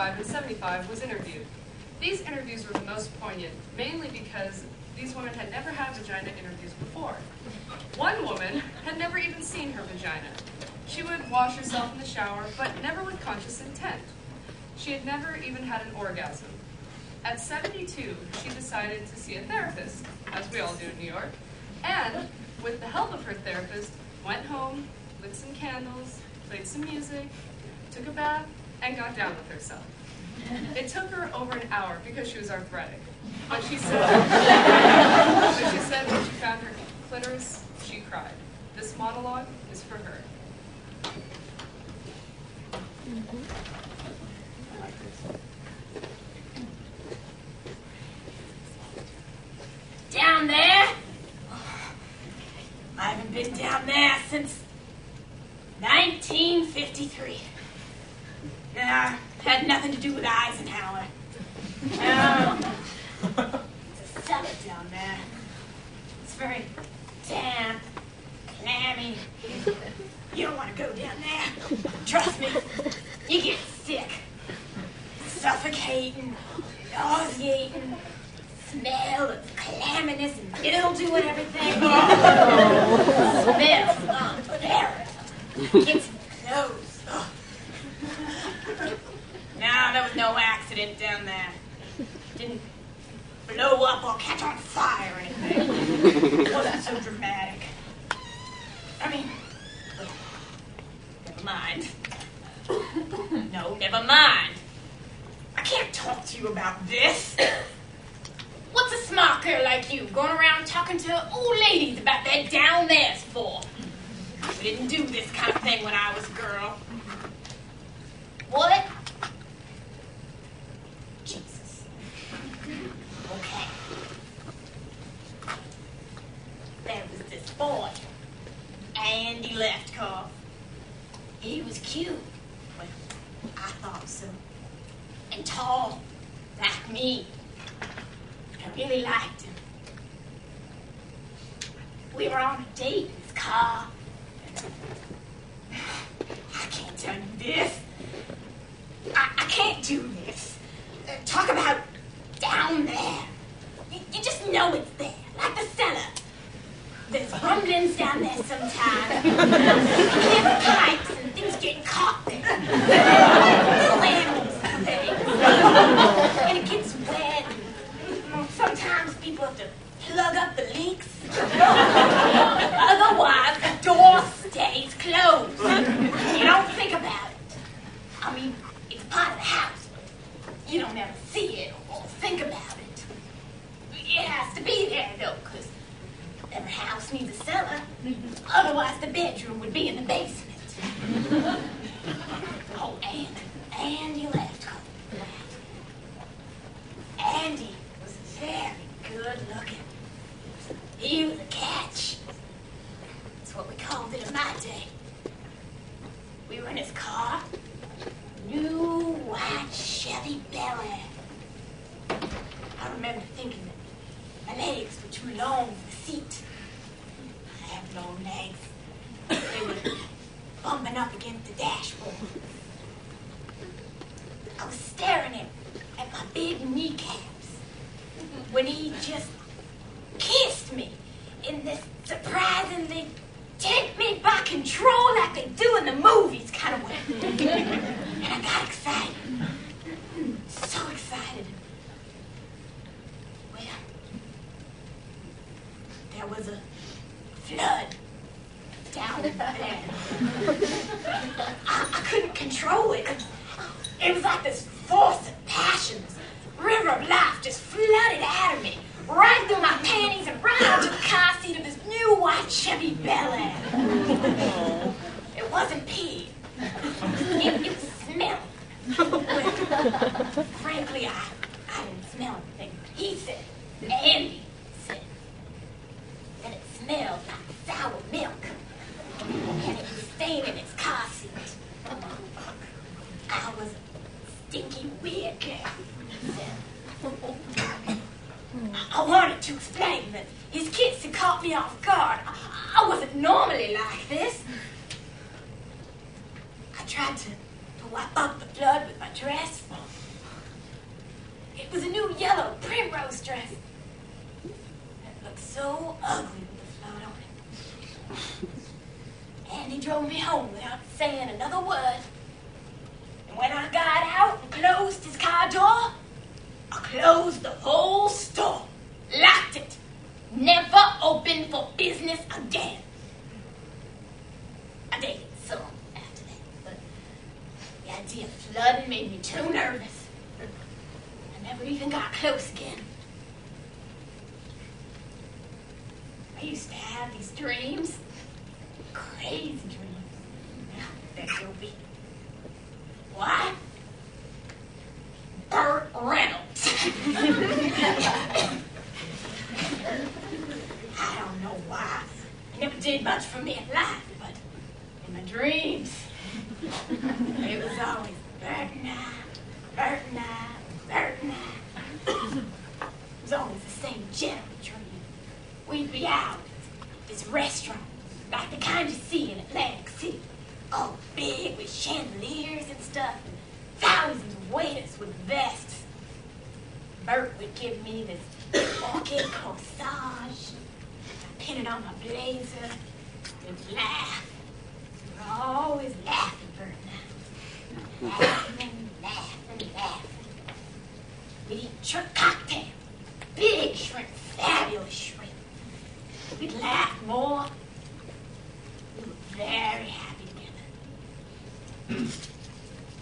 65 and 75 was interviewed. These interviews were the most poignant, mainly because these women had never had vagina interviews before. One woman had never even seen her vagina. She would wash herself in the shower, but never with conscious intent. She had never even had an orgasm. At 72, she decided to see a therapist, as we all do in New York, and, with the help of her therapist, went home, lit some candles, played some music, took a bath, and got down with herself. It took her over an hour because she was arthritic. But she said when she found her clitoris, she cried. This monologue is for her. Down there? I haven't been down there since 1953. Had nothing to do with Eisenhower. It's a cellar down there. It's very damp, clammy. You don't want to go down there. Trust me, you get sick. Suffocating, nauseating, smell of clamminess and mildew and everything. Smells unbearable. Gets clothes. No, there was no accident down there. Didn't blow up or catch on fire or anything. It wasn't so dramatic. I mean, never mind. No, never mind. I can't talk to you about this. What's a smart girl like you going around talking to old ladies about their down there's for? We didn't do this kind of thing when I was a girl. What? Jesus. Okay. There was this boy, Andy Leftkoff. He was cute. Well, I thought so. And tall, like me. I really liked him. We were on a date in his car. I can't tell you this. I can't do this. Talk about down there. You just know it's there, like the cellar. There's rumblings down there sometimes. You hear pipes and things getting caught there. Little animals and things. And it gets wet. Sometimes people have to plug up the leaks. Otherwise, the door stays closed. You don't think about it. I mean, it's part of the house, but you don't ever see it or think about it. It has to be there, though, because every house needs a cellar. Otherwise, the bedroom would be in the basement. Oh, Andy left. Andy was very good looking. He was a catch. That's what we called it in my day. We were in his car. New white Chevy Bel Air. I remember thinking that my legs were too long for the seat. I have long legs. They were bumping up against the dashboard. I was staring at my big kneecaps when he just kissed me in this surprisingly take me by control like they do in the movies kind of way. And I got excited. So excited. Well, there was a flood down there. I couldn't control it. It was like this force of passion, this river of life just flooded out of me, right through my panties and right onto the car seat of this new white Chevy Bel Air. It wasn't pee. It was smell. Well, frankly, I didn't smell anything. He said, Andy said, that it smelled like sour milk. And it was staining its car seat. I was a stinky, weird girl, he said. I wanted to explain that his kiss had caught me off guard. I wasn't normally like this. I tried to to wipe up the blood with my dress. It was a new yellow primrose dress. It looked so ugly with the flood on it. And he drove me home without saying another word. And when I got out and closed his car door, I closed the whole store, locked it, never opened for business again. I dated some after that, but the idea of flooding made me too nervous. I never even got close again. I used to have these dreams, crazy dreams. Now there will be. Why? Burt Reynolds. I don't know why. He never did much for me in life, but in my dreams, it was always Burt and I, Burt and I, Burt and I. It was always the same general dream. We'd be out at this restaurant, like the kind you see in Atlantic City, all big with chandeliers and stuff, and thousands of waiters with vests. Burt would give me this orchid corsage. I'd pin it on my blazer. We'd laugh. We were always laughing, Burt and I. Laughing, laughing, laughing. We'd eat shrimp cocktails. Big shrimp, fabulous shrimp. We'd laugh more. We were very happy together.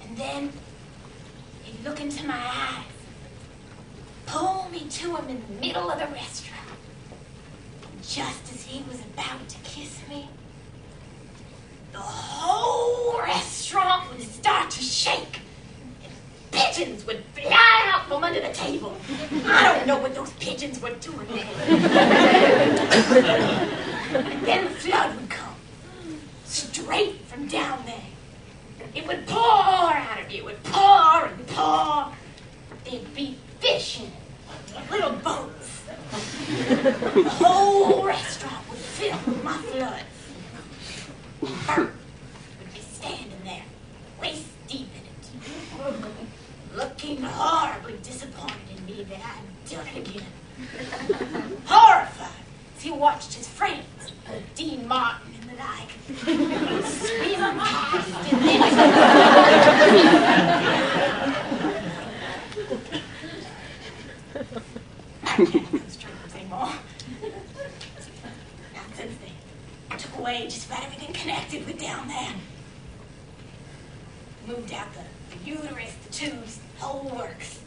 And then he'd look into my eyes, pull me to him in the middle of the restaurant. And just as he was about to kiss me, the whole restaurant would start to shake. Pigeons would fly out from under the table. I don't know what those pigeons were doing there. And then the flood would come, straight from down there. It would pour out of me. It would pour and pour. There'd be fish in it, little boats. The whole restaurant would fill with my flood. Burt would be standing there, waist deep in it, looking horribly disappointed in me that I'd done it again. Horrified as he watched his friends, Dean Martin and the like, swim past in their I can't have those dreams anymore. Not since they took away just about everything connected with down there. Moved out the uterus, the tubes, the whole works.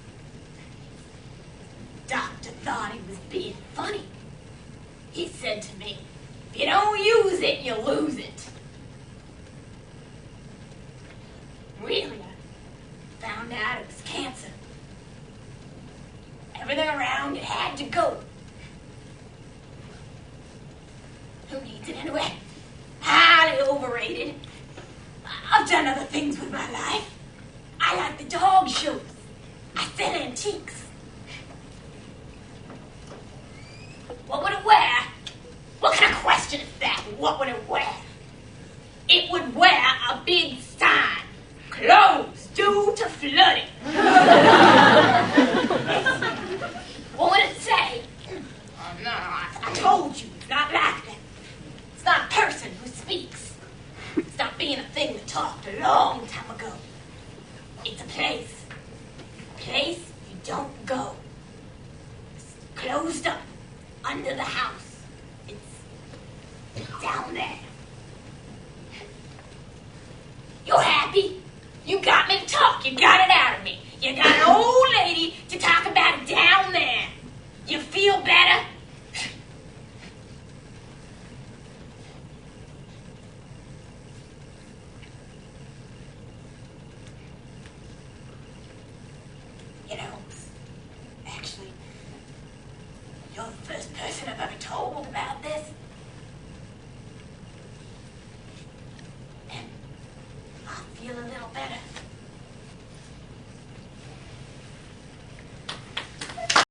The doctor thought he was being funny. He said to me, if you don't use it, you lose it. Really, I found out it was cancer. Everything around it had to go. Who needs it anyway? Highly overrated. I've done other things with my life. I like the dog shows. I sell antiques. What would it wear? What kind of question is that? What would it wear? It would wear a big sign. Closed due to flooding. What would it say? Oh, no, I told you, it's not like that. It's not a person who speaks. It's not being a thing that talked a long time ago. It's a place. A place you don't go. It's closed up under the house. It's down there. You're happy? You got me to talk. You got it out of me. You got an old lady to talk about it down there. You feel better? You know, actually, you're the first person I've ever told about this. And I feel a little